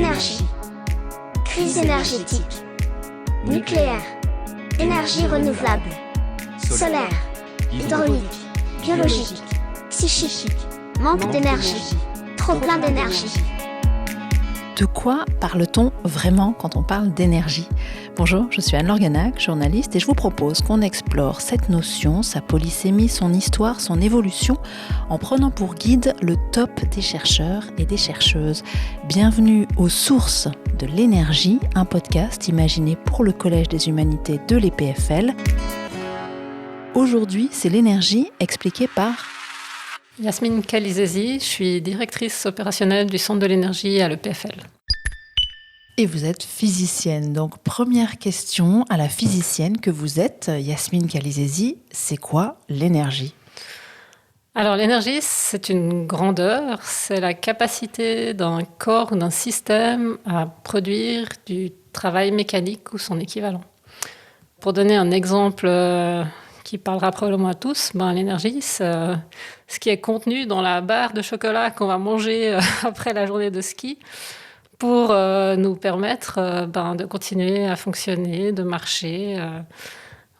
Énergie. Crise énergétique. Nucléaire. Énergie renouvelable. Solaire. Hydraulique. Biologique. Psychique. Manque d'énergie. Trop plein d'énergie. De quoi parle-t-on vraiment quand on parle d'énergie ? Bonjour, je suis Anne-Laure Ganac, journaliste, et je vous propose qu'on explore cette notion, sa polysémie, son histoire, son évolution, en prenant pour guide le top des chercheurs et des chercheuses. Bienvenue aux Sources de l'énergie, un podcast imaginé pour le Collège des Humanités de l'EPFL. Aujourd'hui, c'est l'énergie expliquée par Yasmine Kalizesi, je suis directrice opérationnelle du Centre de l'énergie à l'EPFL. Et vous êtes physicienne. Donc, première question à la physicienne que vous êtes, Yasmine Kalizesi, c'est quoi l'énergie ? Alors, l'énergie, c'est une grandeur, c'est la capacité d'un corps ou d'un système à produire du travail mécanique ou son équivalent. Pour donner un exemple qui parlera probablement à tous, l'énergie, c'est ce qui est contenu dans la barre de chocolat qu'on va manger après la journée de ski pour nous permettre de continuer à fonctionner, de marcher.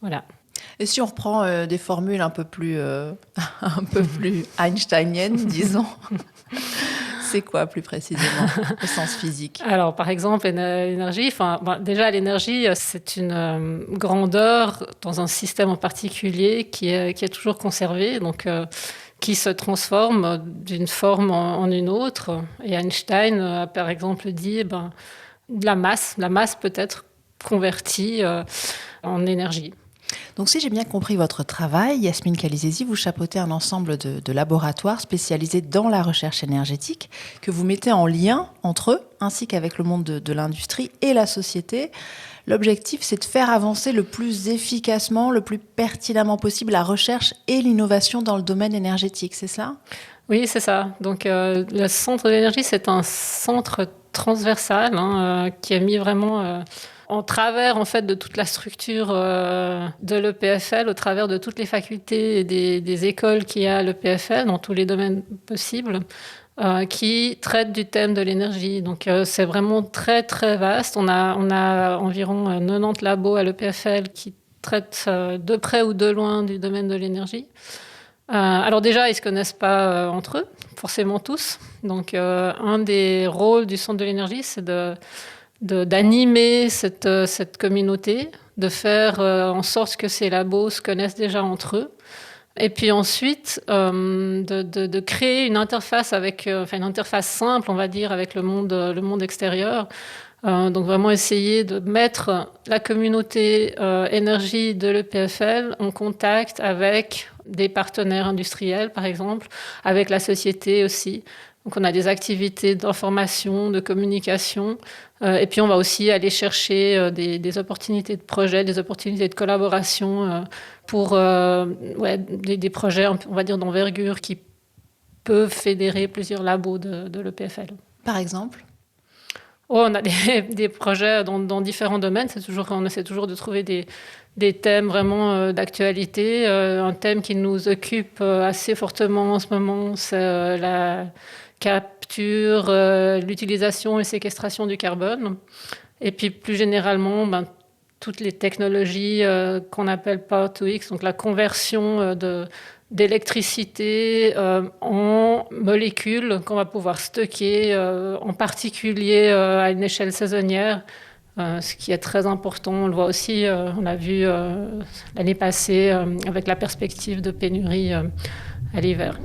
Voilà. Et si on reprend des formules un peu plus einsteiniennes, disons, c'est quoi plus précisément au sens physique ? Alors, par exemple, l'énergie, déjà l'énergie, c'est une grandeur dans un système en particulier qui est toujours conservé, donc qui se transforme d'une forme en une autre. Et Einstein a par exemple dit la masse peut être convertie en énergie. Donc, si j'ai bien compris votre travail, Yasmine Kalizesi, vous chapeautez un ensemble de laboratoires spécialisés dans la recherche énergétique que vous mettez en lien entre eux, ainsi qu'avec le monde de l'industrie et la société. L'objectif, c'est de faire avancer le plus efficacement, le plus pertinemment possible la recherche et l'innovation dans le domaine énergétique, c'est ça ? Oui, c'est ça. Donc, le centre de l'énergie, c'est un centre transversal qui est mis vraiment en travers en fait de toute la structure de l'EPFL, au travers de toutes les facultés et des écoles qu'il y a à l'EPFL dans tous les domaines possibles, qui traitent du thème de l'énergie. Donc c'est vraiment très très vaste. On a environ 90 labos à l'EPFL qui traitent de près ou de loin du domaine de l'énergie. Alors déjà, ils ne se connaissent pas entre eux, forcément tous. Donc un des rôles du Centre de l'énergie, c'est d'animer cette communauté, de faire en sorte que ces labos se connaissent déjà entre eux. Et puis ensuite, de créer une interface une interface simple, on va dire, avec le monde extérieur. Donc vraiment essayer de mettre la communauté énergie de l'EPFL en contact avec des partenaires industriels, par exemple, avec la société aussi. Donc on a des activités d'information, de communication, et puis on va aussi aller chercher des opportunités de projet, des opportunités de collaboration pour des projets, on va dire, d'envergure qui peuvent fédérer plusieurs labos de l'EPFL. Par exemple ? On a des projets dans différents domaines. On essaie toujours de trouver des thèmes vraiment d'actualité. Un thème qui nous occupe assez fortement en ce moment, c'est la capture, l'utilisation et séquestration du carbone. Et puis plus généralement, toutes les technologies qu'on appelle Power to X, donc la conversion d'électricité en molécules qu'on va pouvoir stocker, en particulier à une échelle saisonnière, ce qui est très important. On le voit aussi, on l'a vu l'année passée avec la perspective de pénurie à l'hiver.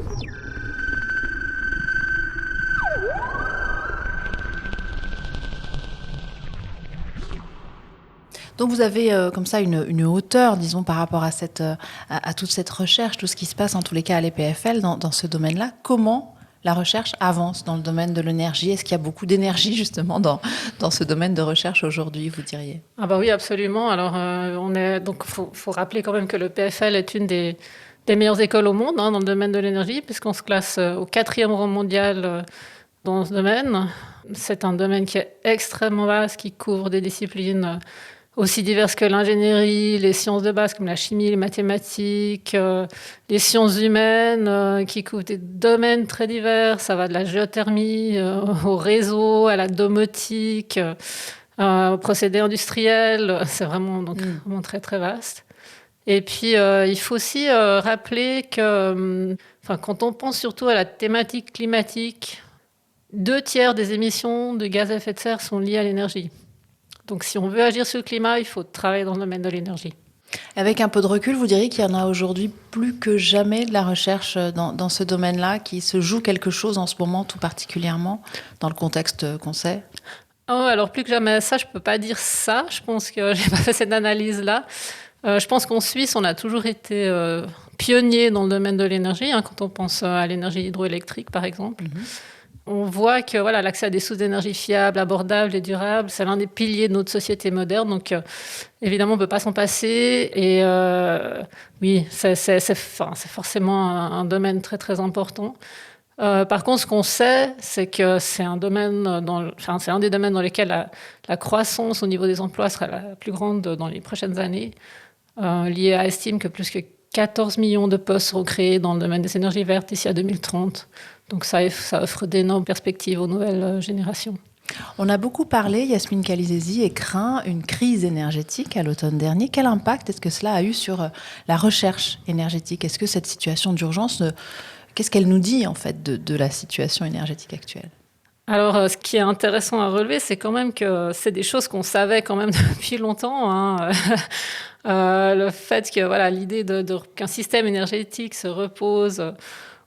Donc vous avez comme ça une hauteur, disons, par rapport à toute cette recherche, tout ce qui se passe en tous les cas à l'EPFL dans ce domaine-là. Comment la recherche avance dans le domaine de l'énergie ? Est-ce qu'il y a beaucoup d'énergie justement dans ce domaine de recherche aujourd'hui, vous diriez ? Oui, absolument. Alors faut rappeler quand même que l'EPFL est une des meilleures écoles au monde dans le domaine de l'énergie, puisqu'on se classe au 4e rang mondial dans ce domaine. C'est un domaine qui est extrêmement vaste, qui couvre des disciplines aussi diverses que l'ingénierie, les sciences de base comme la chimie, les mathématiques, les sciences humaines, qui couvrent des domaines très divers. Ça va de la géothermie au réseau, à la domotique, aux procédés industriels. C'est vraiment, vraiment très, très vaste. Et puis, il faut aussi rappeler que quand on pense surtout à la thématique climatique, 2/3 des émissions de gaz à effet de serre sont liées à l'énergie. Donc, si on veut agir sur le climat, il faut travailler dans le domaine de l'énergie. Avec un peu de recul, vous diriez qu'il y en a aujourd'hui plus que jamais de la recherche dans ce domaine-là, qui se joue quelque chose en ce moment, tout particulièrement, dans le contexte qu'on sait? Alors, plus que jamais, ça, je ne peux pas dire ça. Je pense que je n'ai pas fait cette analyse-là. Je pense qu'en Suisse, on a toujours été pionnier dans le domaine de l'énergie, quand on pense à l'énergie hydroélectrique, par exemple. On voit que l'accès à des sources d'énergie fiables, abordables et durables, c'est l'un des piliers de notre société moderne. Donc, évidemment, on ne peut pas s'en passer. Et oui, c'est forcément un domaine très, très important. Par contre, ce qu'on sait, c'est que c'est un des domaines dans lesquels la croissance au niveau des emplois sera la plus grande dans les prochaines années. L'IEA estime que plus que 14 millions de postes seront créés dans le domaine des énergies vertes d'ici à 2030. Donc ça offre d'énormes perspectives aux nouvelles générations. On a beaucoup parlé, Yasmine Kalizesi, et craint une crise énergétique à l'automne dernier. Quel impact est-ce que cela a eu sur la recherche énergétique? Est-ce que cette situation d'urgence, qu'est-ce qu'elle nous dit en fait de la situation énergétique actuelle? Alors, ce qui est intéressant à relever, c'est quand même que c'est des choses qu'on savait quand même depuis longtemps. Le fait que l'idée qu'un système énergétique se repose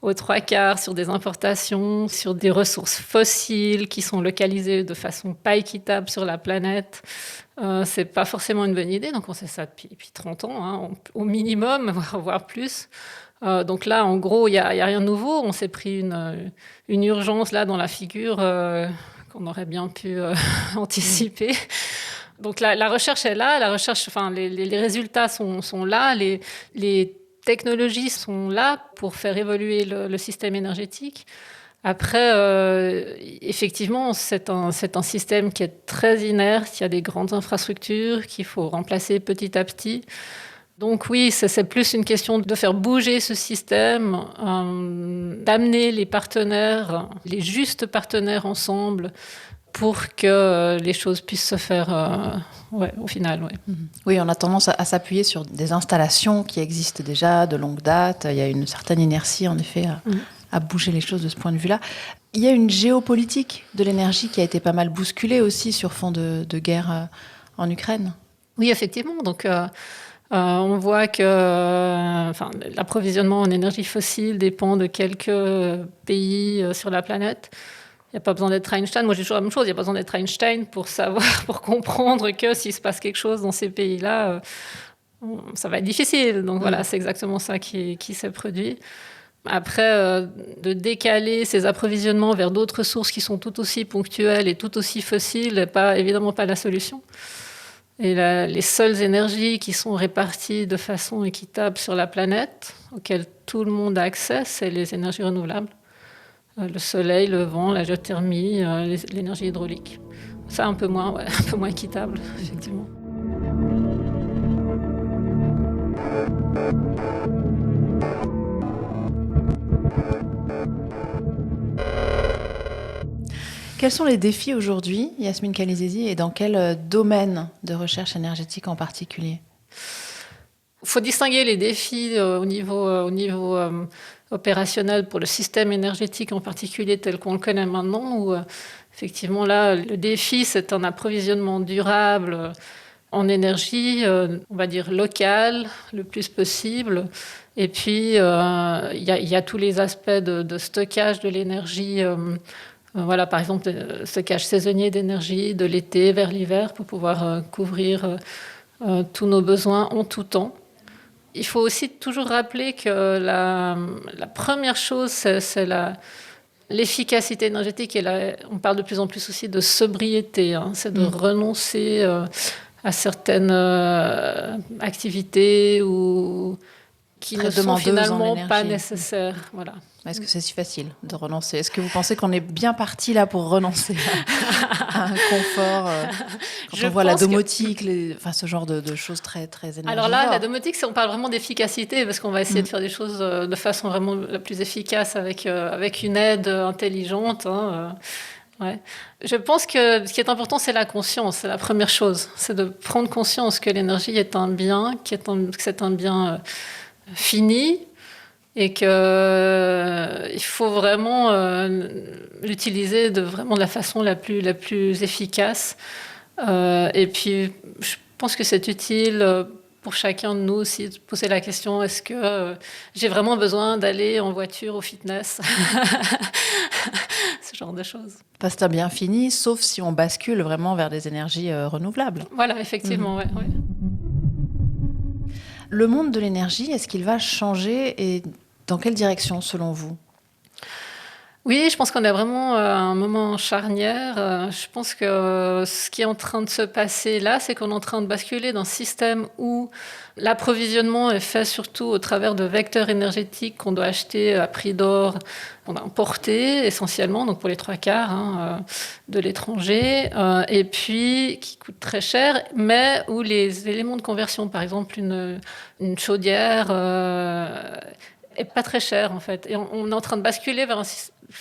aux 3/4 sur des importations, sur des ressources fossiles qui sont localisées de façon pas équitable sur la planète, c'est pas forcément une bonne idée. Donc on sait ça depuis 30 ans, au minimum, voire plus. Donc là, en gros, il y a rien de nouveau. On s'est pris une urgence là dans la figure qu'on aurait bien pu anticiper. Donc la recherche est là, les résultats sont là, les technologies sont là pour faire évoluer le système énergétique. Après, effectivement, c'est un système qui est très inerte. Il y a des grandes infrastructures qu'il faut remplacer petit à petit. Donc oui, c'est plus une question de faire bouger ce système, d'amener les partenaires, les justes partenaires ensemble pour que les choses puissent se faire au final. Ouais. Oui, on a tendance à s'appuyer sur des installations qui existent déjà de longue date. Il y a une certaine inertie, en effet, à bouger les choses de ce point de vue-là. Il y a une géopolitique de l'énergie qui a été pas mal bousculée aussi sur fond de guerre en Ukraine. Oui, effectivement. Donc, on voit que l'approvisionnement en énergie fossile dépend de quelques pays sur la planète. Il n'y a pas besoin d'être Einstein. Moi, j'ai toujours la même chose. Il n'y a pas besoin d'être Einstein pour comprendre que s'il se passe quelque chose dans ces pays-là, ça va être difficile. Donc voilà, c'est exactement ça qui s'est produit. Après, de décaler ces approvisionnements vers d'autres sources qui sont tout aussi ponctuelles et tout aussi fossiles n'est évidemment pas la solution. Et les seules énergies qui sont réparties de façon équitable sur la planète, auxquelles tout le monde a accès, c'est les énergies renouvelables. Le soleil, le vent, la géothermie, l'énergie hydraulique. Ça, un peu moins équitable, effectivement. Quels sont les défis aujourd'hui, Yasmine Kalizesi, et dans quel domaine de recherche énergétique en particulier? Il faut distinguer les défis au niveau opérationnel pour le système énergétique en particulier tel qu'on le connaît maintenant, où effectivement là, le défi, c'est un approvisionnement durable en énergie, on va dire locale, le plus possible. Et puis, il y a tous les aspects de stockage de l'énergie. Par exemple, le stockage saisonnier d'énergie de l'été vers l'hiver pour pouvoir couvrir tous nos besoins en tout temps. Il faut aussi toujours rappeler que la première chose, c'est l'efficacité énergétique. Et là, on parle de plus en plus aussi de sobriété. C'est de renoncer à certaines activités qui Très ne sont demandeuse en finalement pas énergie. nécessaires. Voilà. Est-ce que c'est si facile de renoncer? Est-ce que vous pensez qu'on est bien parti là pour renoncer à un confort quand Je on voit la pense que- domotique, ce genre de choses très, très énergivores? Alors là, la domotique, on parle vraiment d'efficacité parce qu'on va essayer de faire des choses de façon vraiment la plus efficace avec une aide intelligente. Ouais. Je pense que ce qui est important, c'est la conscience. C'est la première chose. C'est de prendre conscience que l'énergie est un bien, que c'est un bien fini et qu'il faut vraiment l'utiliser vraiment de la façon la plus efficace. Et puis, je pense que c'est utile pour chacun de nous aussi de poser la question, est-ce que j'ai vraiment besoin d'aller en voiture au fitness? Ce genre de choses. C'est un bien fini, sauf si on bascule vraiment vers des énergies renouvelables. Voilà, effectivement, ouais. Le monde de l'énergie, est-ce qu'il va changer et dans quelle direction selon vous? Oui, je pense qu'on est vraiment à un moment charnière. Je pense que ce qui est en train de se passer là, c'est qu'on est en train de basculer dans un système où l'approvisionnement est fait surtout au travers de vecteurs énergétiques qu'on doit acheter à prix d'or, qu'on a importés essentiellement, donc pour les 3/4 de l'étranger, et puis qui coûtent très cher, mais où les éléments de conversion, par exemple une chaudière, est pas très cher en fait. Et on est en train de basculer vers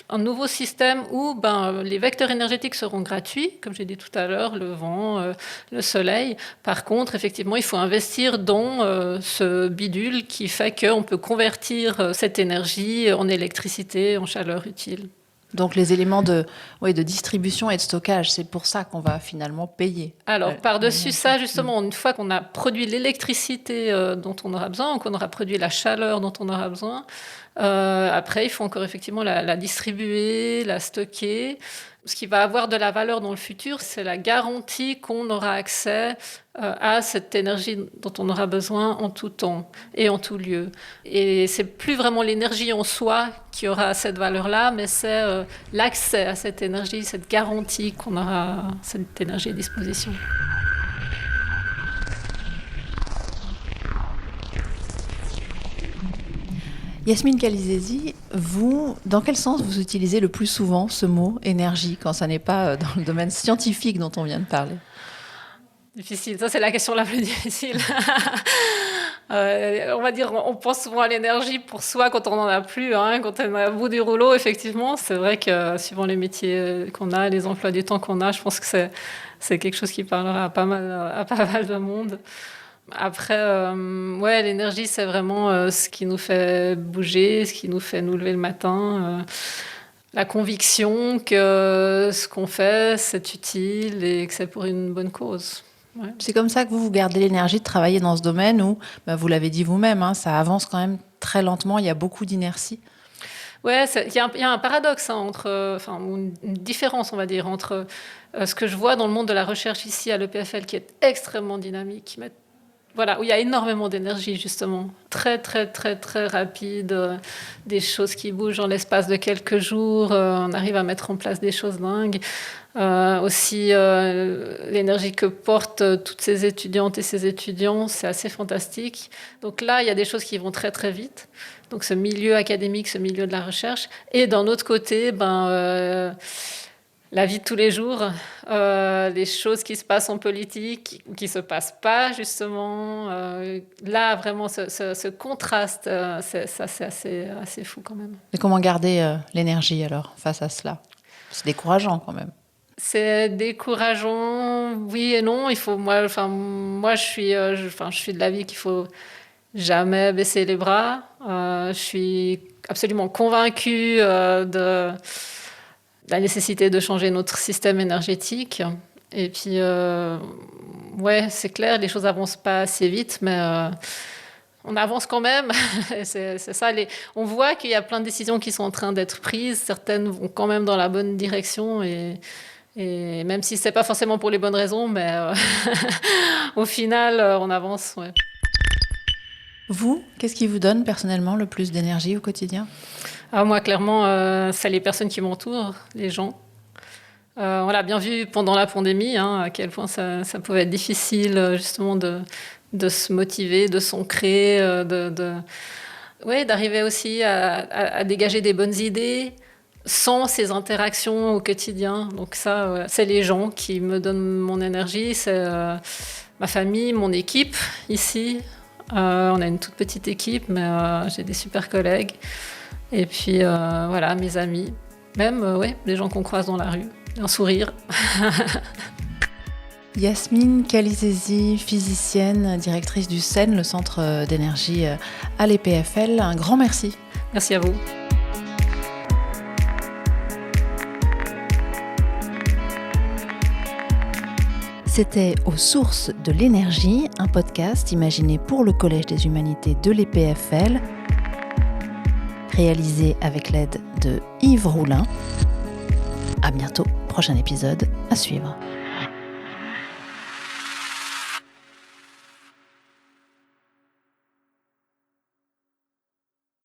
un nouveau système où les vecteurs énergétiques seront gratuits, comme j'ai dit tout à l'heure, le vent, le soleil. Par contre, effectivement, il faut investir dans ce bidule qui fait qu'on peut convertir cette énergie en électricité, en chaleur utile. Donc les éléments de distribution et de stockage, c'est pour ça qu'on va finalement payer. Alors, par-dessus ça, justement, une fois qu'on a produit l'électricité dont on aura besoin, ou qu'on aura produit la chaleur dont on aura besoin, après, il faut encore effectivement la distribuer, la stocker. Ce qui va avoir de la valeur dans le futur, c'est la garantie qu'on aura accès à cette énergie dont on aura besoin en tout temps et en tout lieu. Et c'est plus vraiment l'énergie en soi qui aura cette valeur-là, mais c'est l'accès à cette énergie, cette garantie qu'on aura cette énergie à disposition. Yasmine Kalizesi, vous, dans quel sens vous utilisez le plus souvent ce mot énergie quand ça n'est pas dans le domaine scientifique dont on vient de parler? Difficile, ça c'est la question la plus difficile. On va dire, on pense souvent à l'énergie pour soi quand on n'en a plus, quand on est au bout du rouleau, effectivement. C'est vrai que suivant les métiers qu'on a, les emplois du temps qu'on a, je pense que c'est quelque chose qui parlera à pas mal de monde. Après, l'énergie, c'est vraiment ce qui nous fait bouger, ce qui nous fait nous lever le matin. La conviction que ce qu'on fait, c'est utile et que c'est pour une bonne cause. Ouais. C'est comme ça que vous gardez l'énergie de travailler dans ce domaine où, vous l'avez dit vous-même, ça avance quand même très lentement, il y a beaucoup d'inertie. Ouais, il y a un paradoxe une différence, on va dire, entre ce que je vois dans le monde de la recherche ici à l'EPFL, qui est extrêmement dynamique, où il y a énormément d'énergie, justement. Très, très, très, très rapide. Des choses qui bougent en l'espace de quelques jours. On arrive à mettre en place des choses dingues. Aussi, l'énergie que portent toutes ces étudiantes et ces étudiants, c'est assez fantastique. Donc là, il y a des choses qui vont très, très vite. Donc ce milieu académique, ce milieu de la recherche. Et d'un autre côté, la vie de tous les jours, les choses qui se passent en politique ou qui ne se passent pas, justement. Là, vraiment, ce contraste, c'est assez fou quand même. Et comment garder l'énergie, alors, face à cela? C'est décourageant, quand même. C'est décourageant, oui et non. Moi, je suis de l'avis qu'il faut jamais baisser les bras. Je suis absolument convaincue de la nécessité de changer notre système énergétique. Et puis, c'est clair, les choses n'avancent pas assez vite, mais on avance quand même. c'est ça. On voit qu'il y a plein de décisions qui sont en train d'être prises. Certaines vont quand même dans la bonne direction. Et même si ce n'est pas forcément pour les bonnes raisons, mais au final, on avance. Ouais. Vous, qu'est-ce qui vous donne personnellement le plus d'énergie au quotidien? Moi, clairement, c'est les personnes qui m'entourent, les gens. On l'a bien vu pendant la pandémie, à quel point ça pouvait être difficile justement de de se motiver, de s'ancrer, d'arriver aussi à dégager des bonnes idées sans ces interactions au quotidien. Donc ça, c'est les gens qui me donnent mon énergie, c'est ma famille, mon équipe ici. On a une toute petite équipe, mais j'ai des super collègues. Et puis voilà, mes amis, même les gens qu'on croise dans la rue, un sourire. Yasmine Kalizesi, physicienne, directrice du CEN, le centre d'énergie à l'EPFL. Un grand merci. Merci à vous. C'était Aux sources de l'énergie, un podcast imaginé pour le Collège des humanités de l'EPFL, réalisé avec l'aide de Yves Roulin. À bientôt, prochain épisode à suivre.